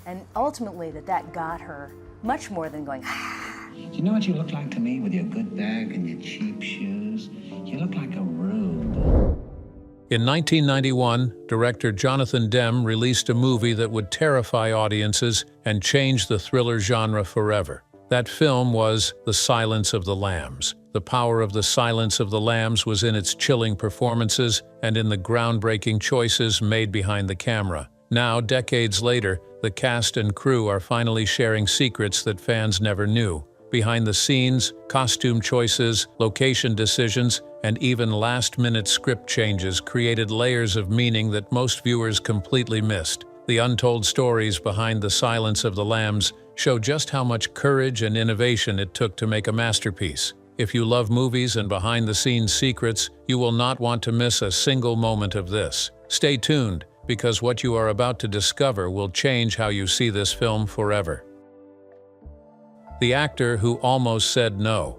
And ultimately that got her much more than going, You know what you look like to me with your good bag and your cheap shoes? You look like a rube. In 1991, director Jonathan Demme released a movie that would terrify audiences and change the thriller genre forever. That film was The Silence of the Lambs. The power of The Silence of the Lambs was in its chilling performances and in the groundbreaking choices made behind the camera. Now, decades later, the cast and crew are finally sharing secrets that fans never knew. Behind the scenes, costume choices, location decisions, and even last-minute script changes created layers of meaning that most viewers completely missed. The untold stories behind The Silence of the Lambs show just how much courage and innovation it took to make a masterpiece. If you love movies and behind-the-scenes secrets, you will not want to miss a single moment of this. Stay tuned, because what you are about to discover will change how you see this film forever. The actor who almost said no.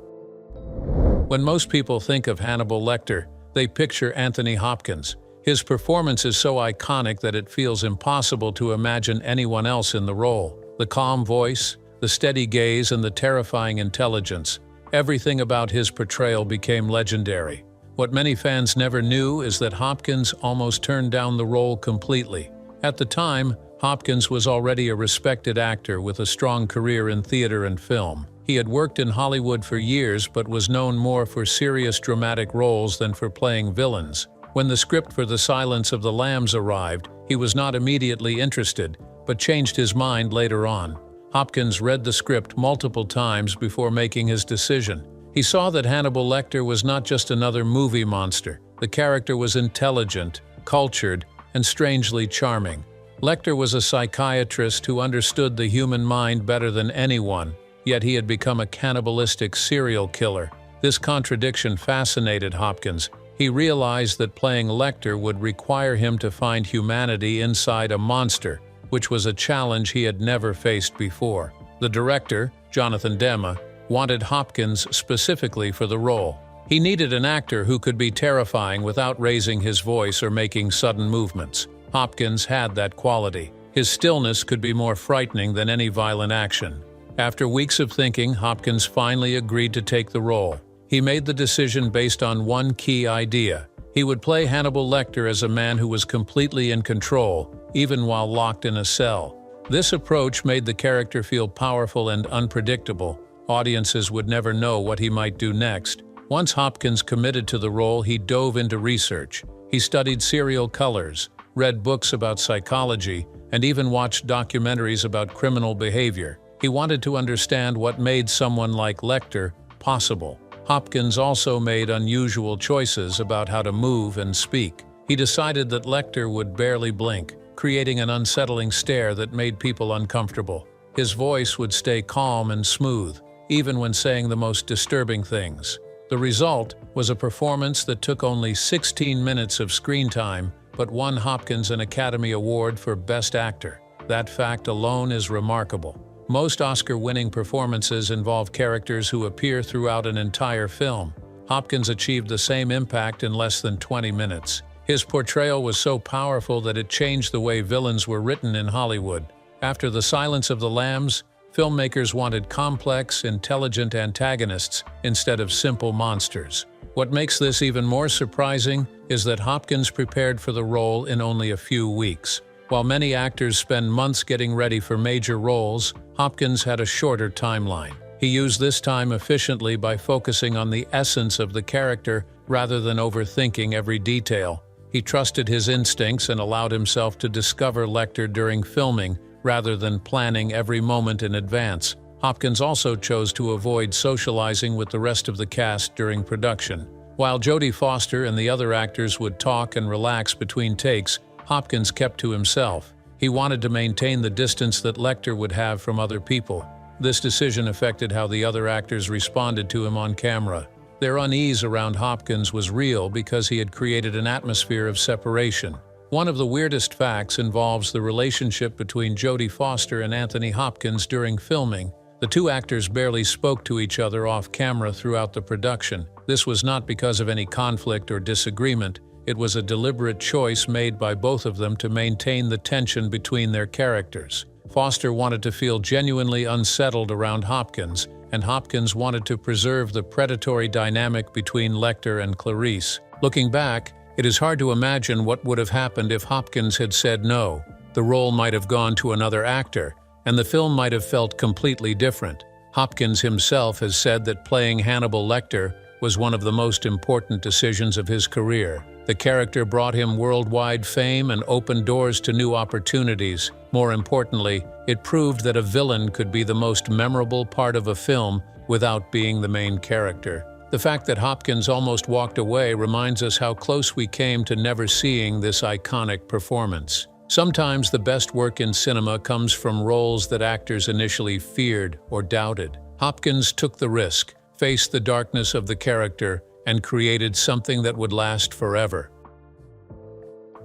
When most people think of Hannibal Lecter, they picture Anthony Hopkins. His performance is so iconic that it feels impossible to imagine anyone else in the role. The calm voice, the steady gaze, and the terrifying intelligence. Everything about his portrayal became legendary. What many fans never knew is that Hopkins almost turned down the role completely. At the time, Hopkins was already a respected actor with a strong career in theater and film. He had worked in Hollywood for years but was known more for serious dramatic roles than for playing villains. When the script for The Silence of the Lambs arrived, he was not immediately interested, but changed his mind later on. Hopkins read the script multiple times before making his decision. He saw that Hannibal Lecter was not just another movie monster. The character was intelligent, cultured, and strangely charming. Lecter was a psychiatrist who understood the human mind better than anyone, yet he had become a cannibalistic serial killer. This contradiction fascinated Hopkins. He realized that playing Lecter would require him to find humanity inside a monster, which was a challenge he had never faced before. The director, Jonathan Demme, wanted Hopkins specifically for the role. He needed an actor who could be terrifying without raising his voice or making sudden movements. Hopkins had that quality. His stillness could be more frightening than any violent action. After weeks of thinking, Hopkins finally agreed to take the role. He made the decision based on one key idea. He would play Hannibal Lecter as a man who was completely in control, even while locked in a cell. This approach made the character feel powerful and unpredictable. Audiences would never know what he might do next. Once Hopkins committed to the role, he dove into research. He studied serial killers, read books about psychology, and even watched documentaries about criminal behavior. He wanted to understand what made someone like Lecter possible. Hopkins also made unusual choices about how to move and speak. He decided that Lecter would barely blink, creating an unsettling stare that made people uncomfortable. His voice would stay calm and smooth, even when saying the most disturbing things. The result was a performance that took only 16 minutes of screen time, but won Hopkins an Academy Award for Best Actor. That fact alone is remarkable. Most Oscar-winning performances involve characters who appear throughout an entire film. Hopkins achieved the same impact in less than 20 minutes. His portrayal was so powerful that it changed the way villains were written in Hollywood. After The Silence of the Lambs, filmmakers wanted complex, intelligent antagonists instead of simple monsters. What makes this even more surprising is that Hopkins prepared for the role in only a few weeks. While many actors spend months getting ready for major roles, Hopkins had a shorter timeline. He used this time efficiently by focusing on the essence of the character rather than overthinking every detail. He trusted his instincts and allowed himself to discover Lecter during filming rather than planning every moment in advance. Hopkins also chose to avoid socializing with the rest of the cast during production. While Jodie Foster and the other actors would talk and relax between takes, Hopkins kept to himself. He wanted to maintain the distance that Lecter would have from other people. This decision affected how the other actors responded to him on camera. Their unease around Hopkins was real because he had created an atmosphere of separation. One of the weirdest facts involves the relationship between Jodie Foster and Anthony Hopkins during filming. The two actors barely spoke to each other off camera throughout the production. This was not because of any conflict or disagreement. It was a deliberate choice made by both of them to maintain the tension between their characters. Foster wanted to feel genuinely unsettled around Hopkins, and Hopkins wanted to preserve the predatory dynamic between Lecter and Clarice. Looking back, it is hard to imagine what would have happened if Hopkins had said no. The role might have gone to another actor, and the film might have felt completely different. Hopkins himself has said that playing Hannibal Lecter was one of the most important decisions of his career. The character brought him worldwide fame and opened doors to new opportunities. More importantly, it proved that a villain could be the most memorable part of a film without being the main character. The fact that Hopkins almost walked away reminds us how close we came to never seeing this iconic performance. Sometimes the best work in cinema comes from roles that actors initially feared or doubted. Hopkins took the risk, faced the darkness of the character, and created something that would last forever.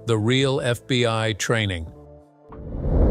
The real FBI training.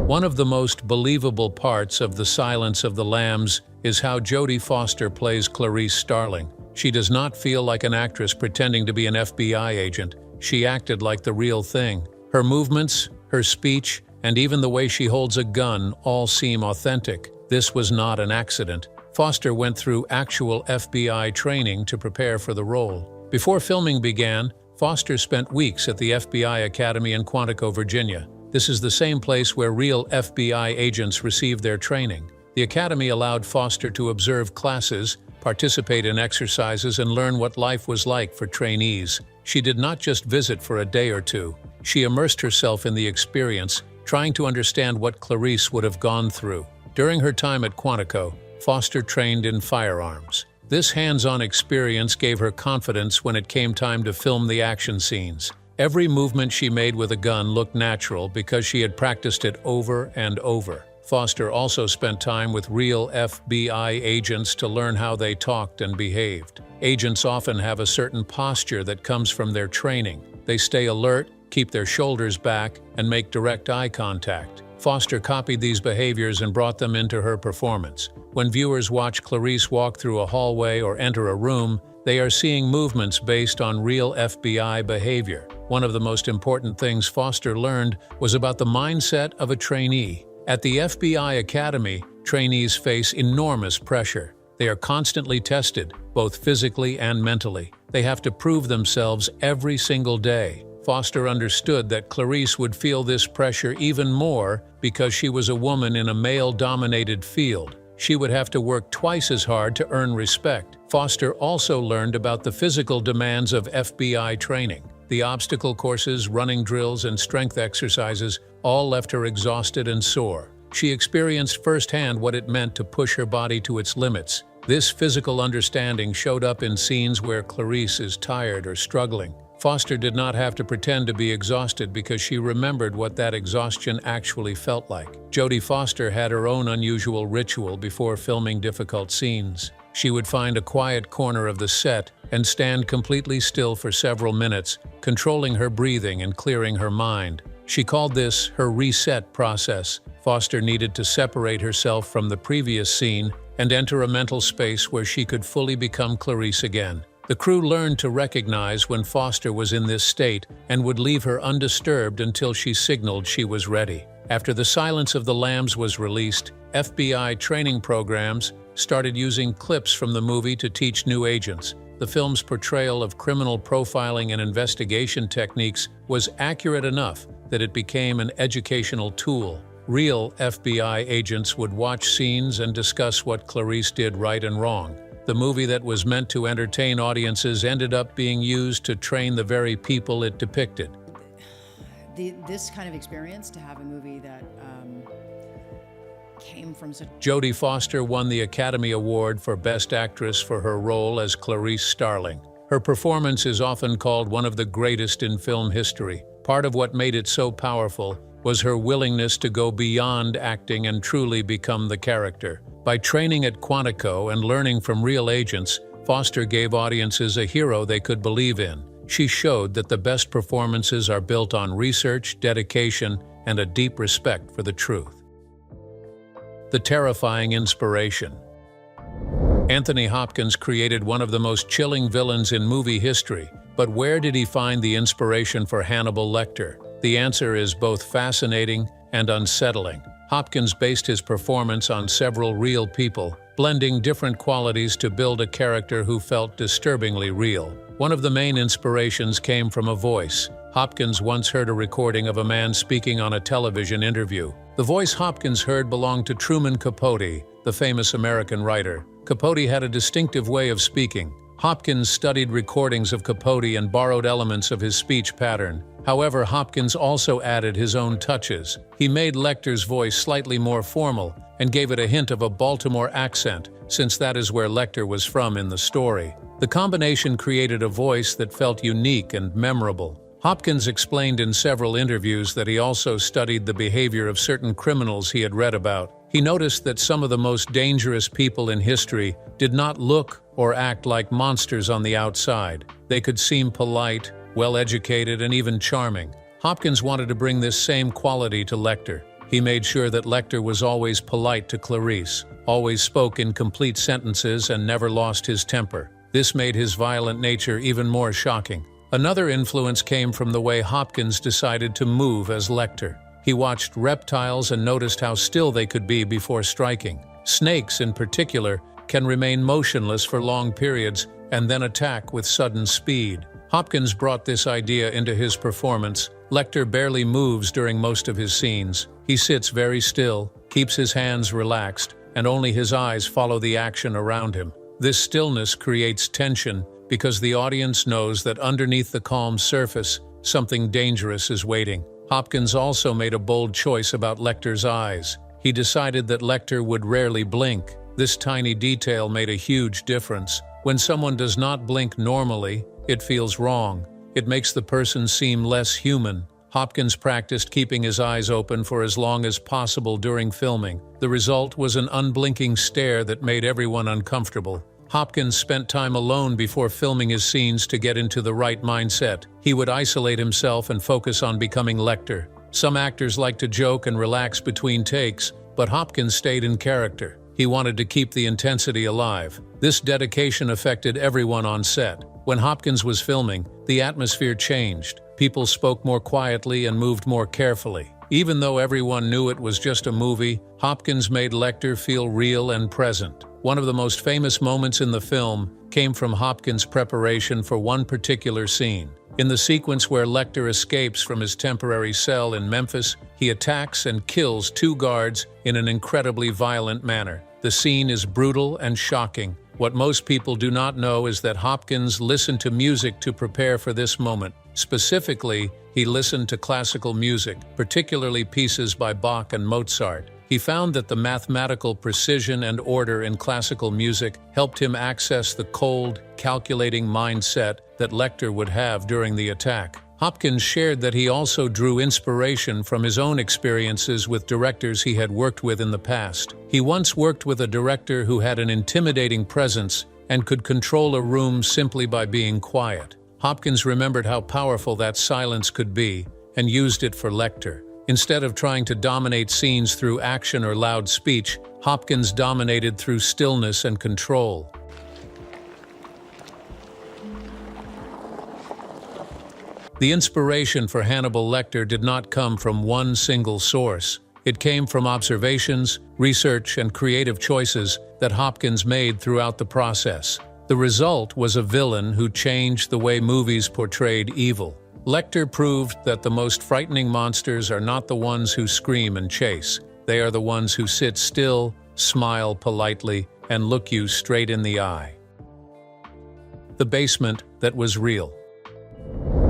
One of the most believable parts of The Silence of the Lambs is how Jodie Foster plays Clarice Starling. She does not feel like an actress pretending to be an FBI agent. She acted like the real thing. Her movements, her speech, and even the way she holds a gun all seem authentic. This was not an accident. Foster went through actual FBI training to prepare for the role. Before filming began, Foster spent weeks at the FBI Academy in Quantico, Virginia. This is the same place where real FBI agents receive their training. The Academy allowed Foster to observe classes, participate in exercises, and learn what life was like for trainees. She did not just visit for a day or two. She immersed herself in the experience, trying to understand what Clarice would have gone through. During her time at Quantico, Foster trained in firearms. This hands-on experience gave her confidence when it came time to film the action scenes. Every movement she made with a gun looked natural because she had practiced it over and over. Foster also spent time with real FBI agents to learn how they talked and behaved. Agents often have a certain posture that comes from their training. They stay alert, keep their shoulders back, and make direct eye contact. Foster copied these behaviors and brought them into her performance. When viewers watch Clarice walk through a hallway or enter a room, they are seeing movements based on real FBI behavior. One of the most important things Foster learned was about the mindset of a trainee. At the FBI Academy, trainees face enormous pressure. They are constantly tested, both physically and mentally. They have to prove themselves every single day. Foster understood that Clarice would feel this pressure even more because she was a woman in a male-dominated field. She would have to work twice as hard to earn respect. Foster also learned about the physical demands of FBI training. The obstacle courses, running drills, and strength exercises all left her exhausted and sore. She experienced firsthand what it meant to push her body to its limits. This physical understanding showed up in scenes where Clarice is tired or struggling. Foster did not have to pretend to be exhausted because she remembered what that exhaustion actually felt like. Jodie Foster had her own unusual ritual before filming difficult scenes. She would find a quiet corner of the set and stand completely still for several minutes, controlling her breathing and clearing her mind. She called this her reset process. Foster needed to separate herself from the previous scene and enter a mental space where she could fully become Clarice again. The crew learned to recognize when Foster was in this state and would leave her undisturbed until she signaled she was ready. After The Silence of the Lambs was released, FBI training programs started using clips from the movie to teach new agents. The film's portrayal of criminal profiling and investigation techniques was accurate enough that it became an educational tool. Real FBI agents would watch scenes and discuss what Clarice did right and wrong. The movie that was meant to entertain audiences ended up being used to train the very people it depicted. This kind of experience, to have a movie that came from such... Jodie Foster won the Academy Award for Best Actress for her role as Clarice Starling. Her performance is often called one of the greatest in film history. Part of what made it so powerful was her willingness to go beyond acting and truly become the character. By training at Quantico and learning from real agents, Foster gave audiences a hero they could believe in. She showed that the best performances are built on research, dedication, and a deep respect for the truth. The terrifying inspiration. Anthony Hopkins created one of the most chilling villains in movie history, but where did he find the inspiration for Hannibal Lecter? The answer is both fascinating and unsettling. Hopkins based his performance on several real people, blending different qualities to build a character who felt disturbingly real. One of the main inspirations came from a voice. Hopkins once heard a recording of a man speaking on a television interview. The voice Hopkins heard belonged to Truman Capote, the famous American writer. Capote had a distinctive way of speaking. Hopkins studied recordings of Capote and borrowed elements of his speech pattern. However, Hopkins also added his own touches. He made Lecter's voice slightly more formal and gave it a hint of a Baltimore accent, since that is where Lecter was from in the story. The combination created a voice that felt unique and memorable. Hopkins explained in several interviews that he also studied the behavior of certain criminals he had read about. He noticed that some of the most dangerous people in history did not look or act like monsters on the outside. They could seem polite, well-educated, and even charming. Hopkins wanted to bring this same quality to Lecter. He made sure that Lecter was always polite to Clarice, always spoke in complete sentences, and never lost his temper. This made his violent nature even more shocking. Another influence came from the way Hopkins decided to move as Lecter. He watched reptiles and noticed how still they could be before striking. Snakes, in particular, can remain motionless for long periods and then attack with sudden speed. Hopkins brought this idea into his performance. Lecter barely moves during most of his scenes. He sits very still, keeps his hands relaxed, and only his eyes follow the action around him. This stillness creates tension because the audience knows that underneath the calm surface, something dangerous is waiting. Hopkins also made a bold choice about Lecter's eyes. He decided that Lecter would rarely blink. This tiny detail made a huge difference. When someone does not blink normally, it feels wrong. It makes the person seem less human. Hopkins practiced keeping his eyes open for as long as possible during filming. The result was an unblinking stare that made everyone uncomfortable. Hopkins spent time alone before filming his scenes to get into the right mindset. He would isolate himself and focus on becoming Lecter. Some actors like to joke and relax between takes, but Hopkins stayed in character. He wanted to keep the intensity alive. This dedication affected everyone on set. When Hopkins was filming, the atmosphere changed. People spoke more quietly and moved more carefully. Even though everyone knew it was just a movie, Hopkins made Lecter feel real and present. One of the most famous moments in the film came from Hopkins' preparation for one particular scene. In the sequence where Lecter escapes from his temporary cell in Memphis, he attacks and kills 2 guards in an incredibly violent manner. The scene is brutal and shocking. What most people do not know is that Hopkins listened to music to prepare for this moment. Specifically, he listened to classical music, particularly pieces by Bach and Mozart. He found that the mathematical precision and order in classical music helped him access the cold, calculating mindset that Lecter would have during the attack. Hopkins shared that he also drew inspiration from his own experiences with directors he had worked with in the past. He once worked with a director who had an intimidating presence and could control a room simply by being quiet. Hopkins remembered how powerful that silence could be and used it for Lecter. Instead of trying to dominate scenes through action or loud speech, Hopkins dominated through stillness and control. The inspiration for Hannibal Lecter did not come from one single source. It came from observations, research, and creative choices that Hopkins made throughout the process. The result was a villain who changed the way movies portrayed evil. Lecter proved that the most frightening monsters are not the ones who scream and chase. They are the ones who sit still, smile politely, and look you straight in the eye. The basement that was real.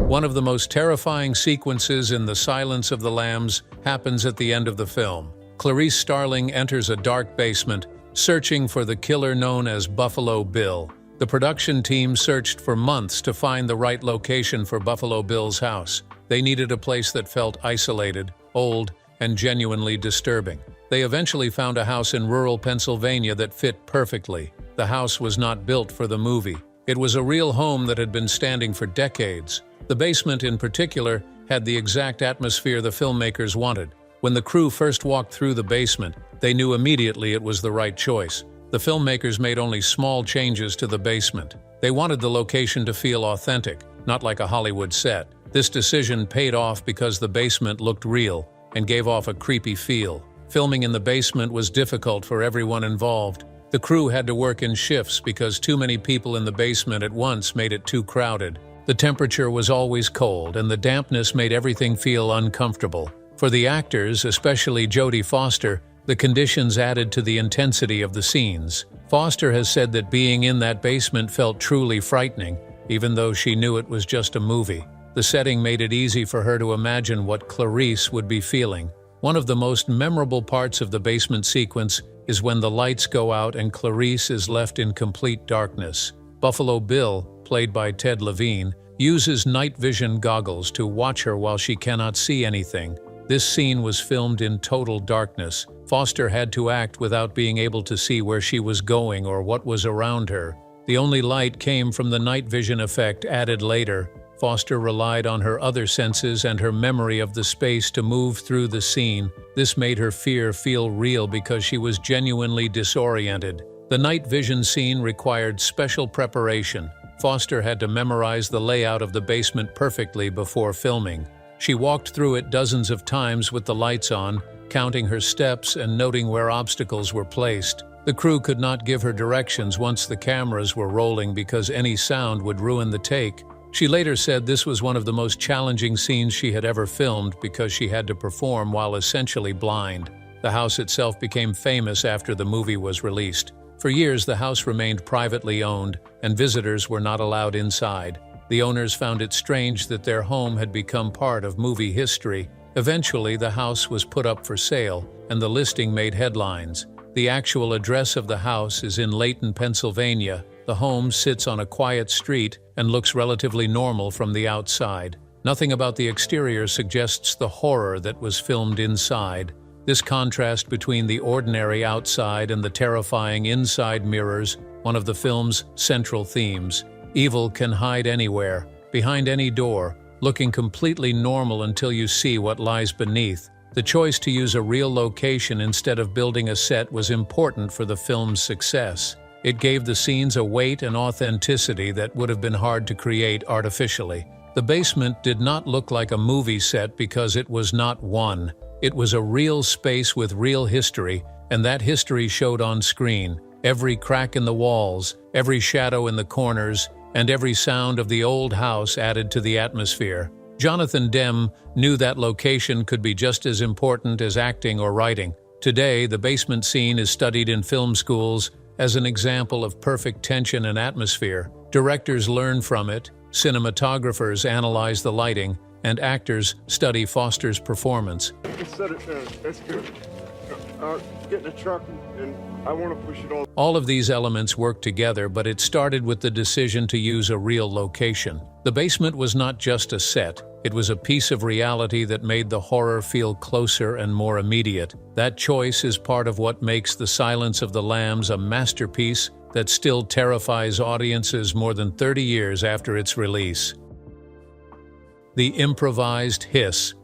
One of the most terrifying sequences in The Silence of the Lambs happens at the end of the film. Clarice Starling enters a dark basement, searching for the killer known as Buffalo Bill. The production team searched for months to find the right location for Buffalo Bill's house. They needed a place that felt isolated, old, and genuinely disturbing. They eventually found a house in rural Pennsylvania that fit perfectly. The house was not built for the movie. It was a real home that had been standing for decades. The basement, in particular, had the exact atmosphere the filmmakers wanted. When the crew first walked through the basement, they knew immediately it was the right choice. The filmmakers made only small changes to the basement. They wanted the location to feel authentic, not like a Hollywood set. This decision paid off because the basement looked real and gave off a creepy feel. Filming in the basement was difficult for everyone involved. The crew had to work in shifts because too many people in the basement at once made it too crowded. The temperature was always cold, and the dampness made everything feel uncomfortable. For the actors, especially Jodie Foster, the conditions added to the intensity of the scenes. Foster has said that being in that basement felt truly frightening, even though she knew it was just a movie. The setting made it easy for her to imagine what Clarice would be feeling. One of the most memorable parts of the basement sequence is when the lights go out and Clarice is left in complete darkness. Buffalo Bill, played by Ted Levine, uses night vision goggles to watch her while she cannot see anything. This scene was filmed in total darkness. Foster had to act without being able to see where she was going or what was around her. The only light came from the night vision effect added later. Foster relied on her other senses and her memory of the space to move through the scene. This made her fear feel real because she was genuinely disoriented. The night vision scene required special preparation. Foster had to memorize the layout of the basement perfectly before filming. She walked through it dozens of times with the lights on, counting her steps and noting where obstacles were placed. The crew could not give her directions once the cameras were rolling because any sound would ruin the take. She later said this was one of the most challenging scenes she had ever filmed because she had to perform while essentially blind. The house itself became famous after the movie was released. For years, the house remained privately owned, and visitors were not allowed inside. The owners found it strange that their home had become part of movie history. Eventually, the house was put up for sale, and the listing made headlines. The actual address of the house is in Layton, Pennsylvania. The home sits on a quiet street and looks relatively normal from the outside. Nothing about the exterior suggests the horror that was filmed inside. This contrast between the ordinary outside and the terrifying inside mirrors one of the film's central themes. Evil can hide anywhere, behind any door, looking completely normal until you see what lies beneath. The choice to use a real location instead of building a set was important for the film's success. It gave the scenes a weight and authenticity that would have been hard to create artificially. The basement did not look like a movie set because it was not one. It was a real space with real history, and that history showed on screen. Every crack in the walls, every shadow in the corners, and every sound of the old house added to the atmosphere. Jonathan Demme knew that location could be just as important as acting or writing. Today, the basement scene is studied in film schools as an example of perfect tension and atmosphere. Directors learn from it, cinematographers analyze the lighting, and actors study Foster's performance. Just set it down. That's good. Get in the truck, and I want to push it all. All of these elements work together, but it started with the decision to use a real location. The basement was not just a set. It was a piece of reality that made the horror feel closer and more immediate. That choice is part of what makes The Silence of the Lambs a masterpiece that still terrifies audiences more than 30 years after its release. The improvised hiss.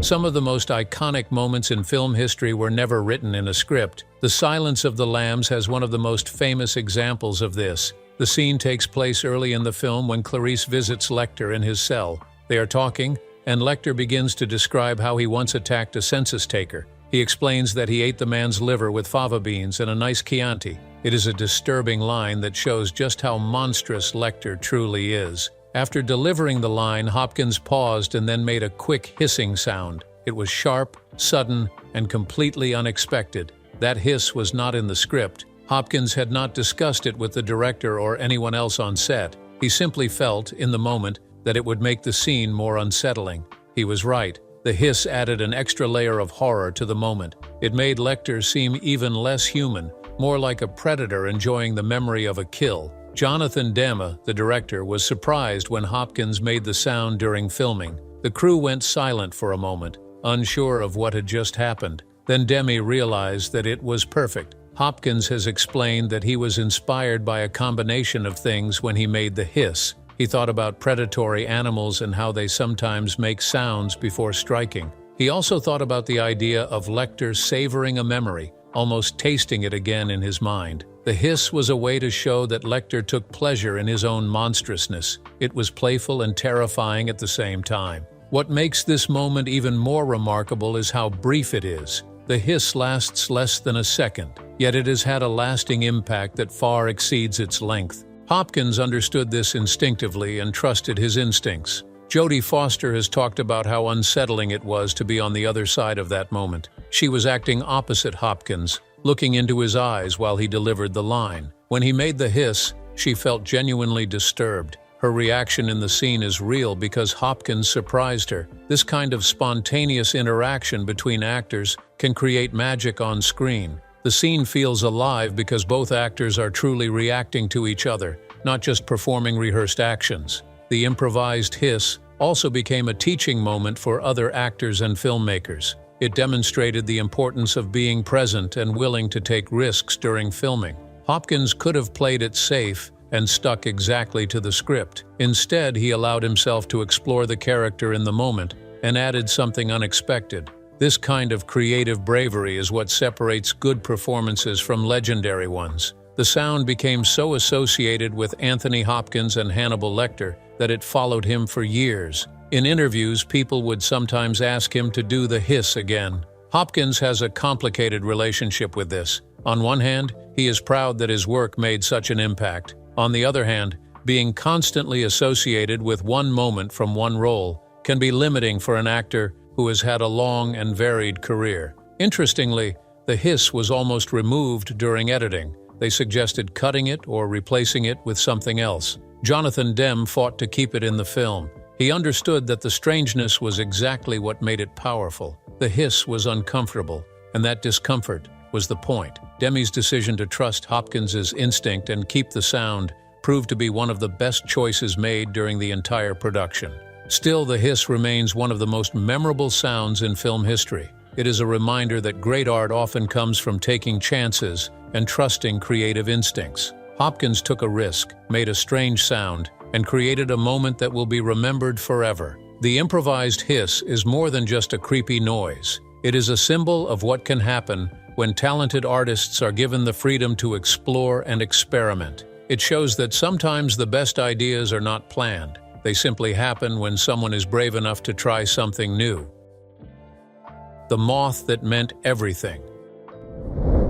Some of the most iconic moments in film history were never written in a script. The Silence of the Lambs has one of the most famous examples of this. The scene takes place early in the film when Clarice visits Lecter in his cell. They are talking, and Lecter begins to describe how he once attacked a census taker. He explains that he ate the man's liver with fava beans and a nice Chianti. It is a disturbing line that shows just how monstrous Lecter truly is. After delivering the line, Hopkins paused and then made a quick hissing sound. It was sharp, sudden, and completely unexpected. That hiss was not in the script. Hopkins had not discussed it with the director or anyone else on set. He simply felt, in the moment, that it would make the scene more unsettling. He was right. The hiss added an extra layer of horror to the moment. It made Lecter seem even less human, more like a predator enjoying the memory of a kill. Jonathan Demme, the director, was surprised when Hopkins made the sound during filming. The crew went silent for a moment, unsure of what had just happened. Then Demme realized that it was perfect. Hopkins has explained that he was inspired by a combination of things when he made the hiss. He thought about predatory animals and how they sometimes make sounds before striking. He also thought about the idea of Lecter savoring a memory, almost tasting it again in his mind. The hiss was a way to show that Lecter took pleasure in his own monstrousness. It was playful and terrifying at the same time. What makes this moment even more remarkable is how brief it is. The hiss lasts less than a second, yet it has had a lasting impact that far exceeds its length. Hopkins understood this instinctively and trusted his instincts. Jodie Foster has talked about how unsettling it was to be on the other side of that moment. She was acting opposite Hopkins, looking into his eyes while he delivered the line. When he made the hiss, she felt genuinely disturbed. Her reaction in the scene is real because Hopkins surprised her. This kind of spontaneous interaction between actors can create magic on screen. The scene feels alive because both actors are truly reacting to each other, not just performing rehearsed actions. The improvised hiss also became a teaching moment for other actors and filmmakers. It demonstrated the importance of being present and willing to take risks during filming. Hopkins could have played it safe and stuck exactly to the script. Instead, he allowed himself to explore the character in the moment and added something unexpected. This kind of creative bravery is what separates good performances from legendary ones. The sound became so associated with Anthony Hopkins and Hannibal Lecter that it followed him for years. In interviews, people would sometimes ask him to do the hiss again. Hopkins has a complicated relationship with this. On one hand, he is proud that his work made such an impact. On the other hand, being constantly associated with one moment from one role can be limiting for an actor who has had a long and varied career. Interestingly, the hiss was almost removed during editing. They suggested cutting it or replacing it with something else. Jonathan Demme fought to keep it in the film. He understood that the strangeness was exactly what made it powerful. The hiss was uncomfortable, and that discomfort was the point. Demme's decision to trust Hopkins's instinct and keep the sound proved to be one of the best choices made during the entire production. Still, the hiss remains one of the most memorable sounds in film history. It is a reminder that great art often comes from taking chances and trusting creative instincts. Hopkins took a risk, made a strange sound, and created a moment that will be remembered forever. The improvised hiss is more than just a creepy noise. It is a symbol of what can happen when talented artists are given the freedom to explore and experiment. It shows that sometimes the best ideas are not planned. They simply happen when someone is brave enough to try something new. The moth that meant everything.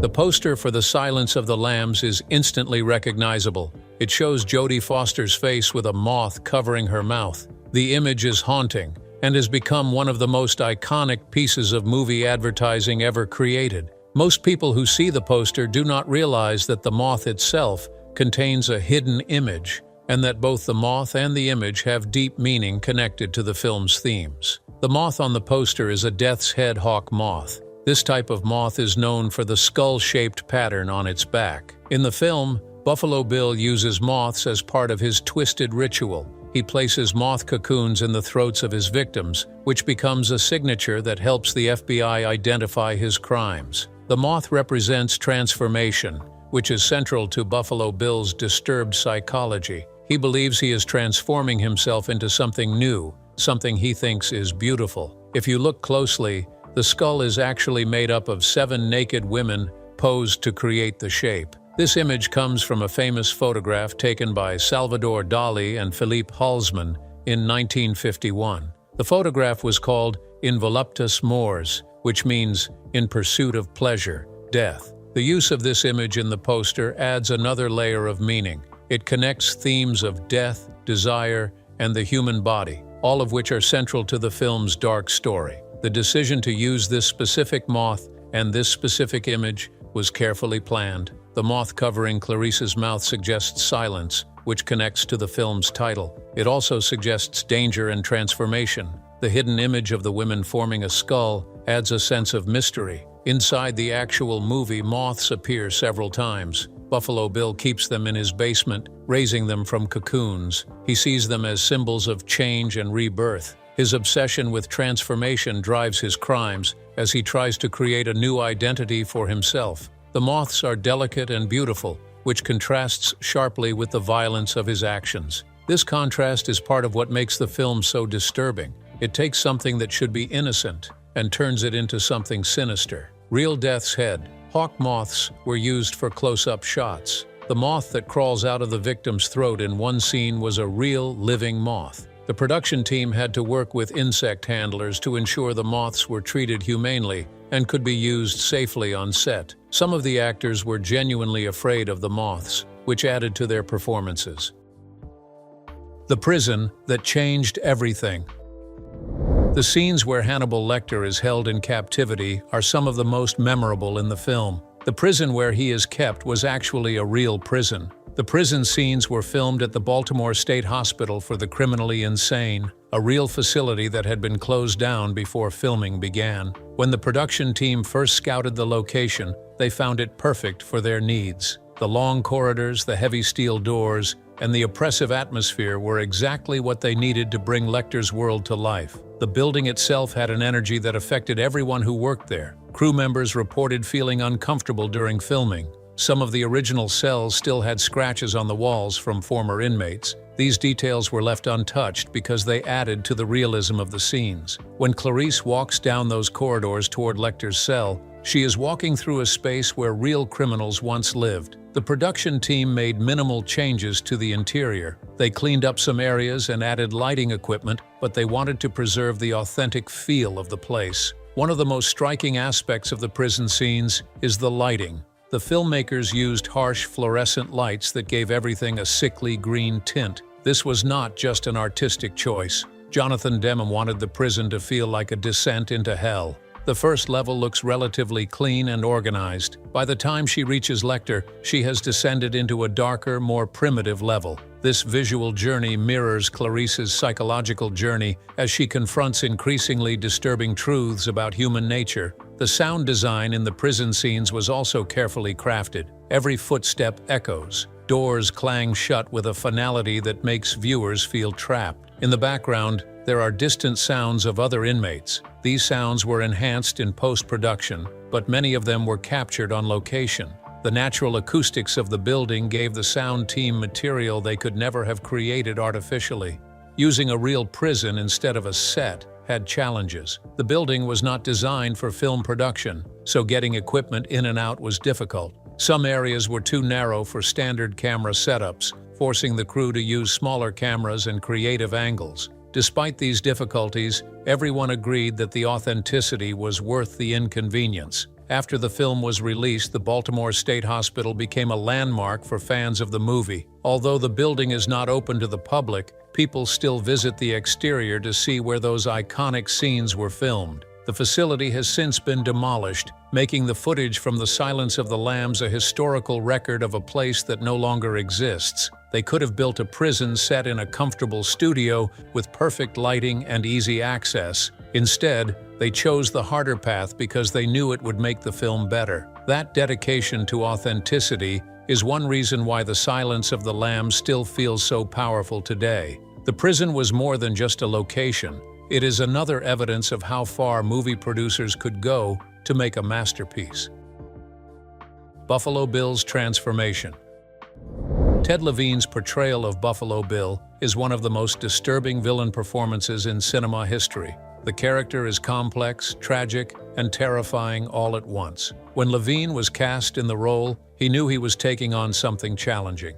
The poster for The Silence of the Lambs is instantly recognizable. It shows Jodie Foster's face with a moth covering her mouth. The image is haunting and has become one of the most iconic pieces of movie advertising ever created. Most people who see the poster do not realize that the moth itself contains a hidden image, and that both the moth and the image have deep meaning connected to the film's themes. The moth on the poster is a death's head hawk moth. This type of moth is known for the skull-shaped pattern on its back. In the film, Buffalo Bill uses moths as part of his twisted ritual. He places moth cocoons in the throats of his victims, which becomes a signature that helps the FBI identify his crimes. The moth represents transformation, which is central to Buffalo Bill's disturbed psychology. He believes he is transforming himself into something new, something he thinks is beautiful. If you look closely, the skull is actually made up of 7 naked women posed to create the shape. This image comes from a famous photograph taken by Salvador Dali and Philippe Halsman in 1951. The photograph was called In Voluptas Mors, which means in pursuit of pleasure, death. The use of this image in the poster adds another layer of meaning. It connects themes of death, desire, and the human body, all of which are central to the film's dark story. The decision to use this specific moth and this specific image was carefully planned. The moth covering Clarice's mouth suggests silence, which connects to the film's title. It also suggests danger and transformation. The hidden image of the women forming a skull adds a sense of mystery. Inside the actual movie, moths appear several times. Buffalo Bill keeps them in his basement, raising them from cocoons. He sees them as symbols of change and rebirth. His obsession with transformation drives his crimes as he tries to create a new identity for himself. The moths are delicate and beautiful, which contrasts sharply with the violence of his actions. This contrast is part of what makes the film so disturbing. It takes something that should be innocent and turns it into something sinister. Real death's head, hawk moths, were used for close-up shots. The moth that crawls out of the victim's throat in one scene was a real, living moth. The production team had to work with insect handlers to ensure the moths were treated humanely and could be used safely on set. Some of the actors were genuinely afraid of the moths, which added to their performances. The prison that changed everything. The scenes where Hannibal Lecter is held in captivity are some of the most memorable in the film. The prison where he is kept was actually a real prison. The prison scenes were filmed at the Baltimore State Hospital for the Criminally Insane, a real facility that had been closed down before filming began. When the production team first scouted the location, they found it perfect for their needs. The long corridors, the heavy steel doors, and the oppressive atmosphere were exactly what they needed to bring Lecter's world to life. The building itself had an energy that affected everyone who worked there. Crew members reported feeling uncomfortable during filming. Some of the original cells still had scratches on the walls from former inmates. These details were left untouched because they added to the realism of the scenes. When Clarice walks down those corridors toward Lecter's cell, she is walking through a space where real criminals once lived. The production team made minimal changes to the interior. They cleaned up some areas and added lighting equipment, but they wanted to preserve the authentic feel of the place. One of the most striking aspects of the prison scenes is the lighting. The filmmakers used harsh fluorescent lights that gave everything a sickly green tint. This was not just an artistic choice. Jonathan Demme wanted the prison to feel like a descent into hell. The first level looks relatively clean and organized. By the time she reaches Lecter, she has descended into a darker, more primitive level. This visual journey mirrors Clarice's psychological journey as she confronts increasingly disturbing truths about human nature. The sound design in the prison scenes was also carefully crafted. Every footstep echoes. Doors clang shut with a finality that makes viewers feel trapped. In the background, there are distant sounds of other inmates. These sounds were enhanced in post-production, but many of them were captured on location. The natural acoustics of the building gave the sound team material they could never have created artificially. Using a real prison instead of a set had challenges. The building was not designed for film production, so getting equipment in and out was difficult. Some areas were too narrow for standard camera setups, forcing the crew to use smaller cameras and creative angles. Despite these difficulties, everyone agreed that the authenticity was worth the inconvenience. After the film was released, the Baltimore State Hospital became a landmark for fans of the movie. Although the building is not open to the public, people still visit the exterior to see where those iconic scenes were filmed. The facility has since been demolished, making the footage from The Silence of the Lambs a historical record of a place that no longer exists. They could have built a prison set in a comfortable studio with perfect lighting and easy access. Instead, they chose the harder path because they knew it would make the film better. That dedication to authenticity is one reason why The Silence of the Lambs still feels so powerful today. The prison was more than just a location. It is another evidence of how far movie producers could go to make a masterpiece. Buffalo Bill's transformation. Ted Levine's portrayal of Buffalo Bill is one of the most disturbing villain performances in cinema history. The character is complex, tragic, and terrifying all at once. When Levine was cast in the role, he knew he was taking on something challenging.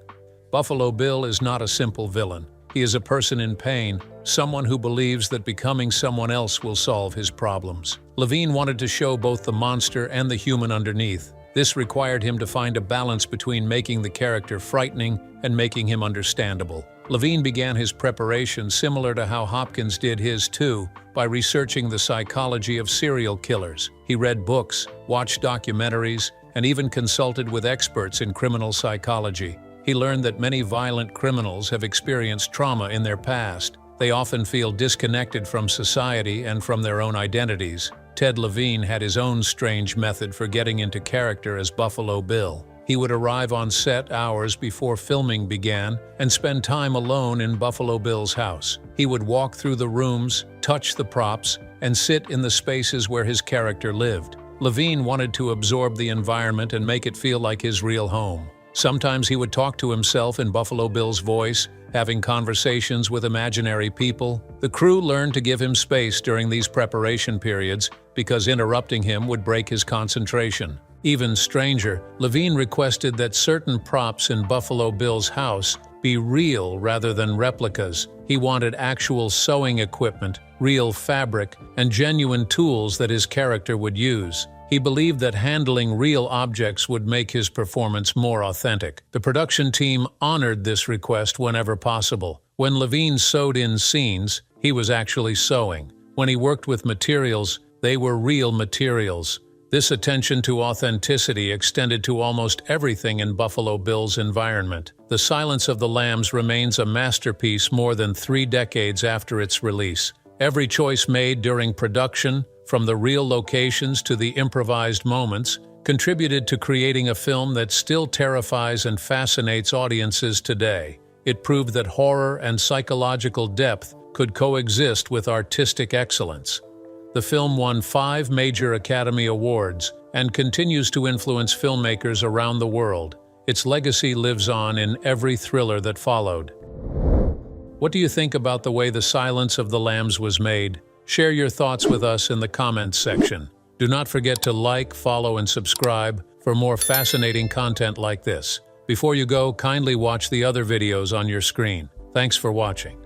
Buffalo Bill is not a simple villain. He is a person in pain, someone who believes that becoming someone else will solve his problems. Levine wanted to show both the monster and the human underneath. This required him to find a balance between making the character frightening and making him understandable. Levine began his preparation similar to how Hopkins did his too, by researching the psychology of serial killers. He read books, watched documentaries, and even consulted with experts in criminal psychology. He learned that many violent criminals have experienced trauma in their past. They often feel disconnected from society and from their own identities. Ted Levine had his own strange method for getting into character as Buffalo Bill. He would arrive on set hours before filming began and spend time alone in Buffalo Bill's house. He would walk through the rooms, touch the props, and sit in the spaces where his character lived. Levine wanted to absorb the environment and make it feel like his real home. Sometimes he would talk to himself in Buffalo Bill's voice, having conversations with imaginary people. The crew learned to give him space during these preparation periods because interrupting him would break his concentration. Even stranger, Levine requested that certain props in Buffalo Bill's house be real rather than replicas. He wanted actual sewing equipment, real fabric, and genuine tools that his character would use. He believed that handling real objects would make his performance more authentic. The production team honored this request whenever possible. When Levine sewed in scenes, he was actually sewing. When he worked with materials, they were real materials. This attention to authenticity extended to almost everything in Buffalo Bill's environment. The Silence of the Lambs remains a masterpiece more than 3 decades after its release. Every choice made during production, from the real locations to the improvised moments, contributed to creating a film that still terrifies and fascinates audiences today. It proved that horror and psychological depth could coexist with artistic excellence. The film won 5 major Academy Awards and continues to influence filmmakers around the world. Its legacy lives on in every thriller that followed. What do you think about the way The Silence of the Lambs was made? Share your thoughts with us in the comments section. Do not forget to like, follow, and subscribe for more fascinating content like this. Before you go, kindly watch the other videos on your screen. Thanks for watching.